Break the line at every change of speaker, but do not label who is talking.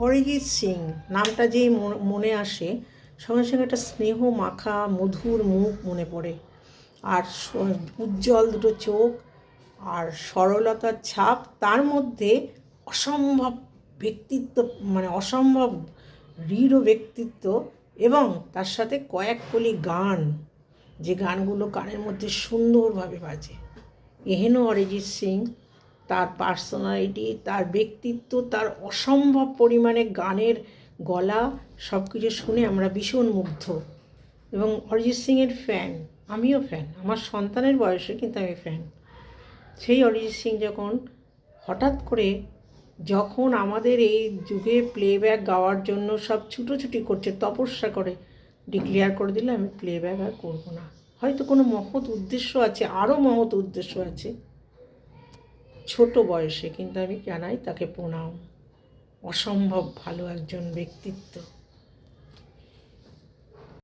অরিজিৎ সিং নামটা যেই মনে আসে সঙ্গে সঙ্গে একটা স্নেহ মাখা মধুর মুখ মনে পড়ে, আর উজ্জ্বল দুটো চোখ, আর সরলতার ছাপ, তার মধ্যে অসম্ভব ব্যক্তিত্ব, মানে অসম্ভব দৃঢ় ব্যক্তিত্ব, এবং তার সাথে কয়েক কলি গান, যে গানগুলো কানের মধ্যে সুন্দরভাবে বাজে। এহেন অরিজিৎ সিং, তার পার্সোনালিটি, তার ব্যক্তিত্ব, তার অসম্ভব পরিমাণে গানের গলা, সব কিছু শুনে আমরা ভীষণ মুগ্ধ এবং অরিজিৎ সিংয়ের ফ্যান। আমিও ফ্যান, আমার সন্তানের বয়সে, কিন্তু আমি ফ্যান। সেই অরিজিৎ সিং হঠাৎ করে যখন আমাদের এই যুগে প্লেব্যাক গাওয়ার জন্য সব ছুটোছুটি করছে, তপস্যা করে ডিক্লেয়ার করে দিলে আমি প্লেব্যাক আর করবো না। হয়তো কোনো মহৎ উদ্দেশ্য আছে, আরও মহৎ উদ্দেশ্য আছে। ছোট বয়সে কিন্তু আমি জানাই তাকে প্রণাম। অসম্ভব ভালো একজন ব্যক্তিত্ব।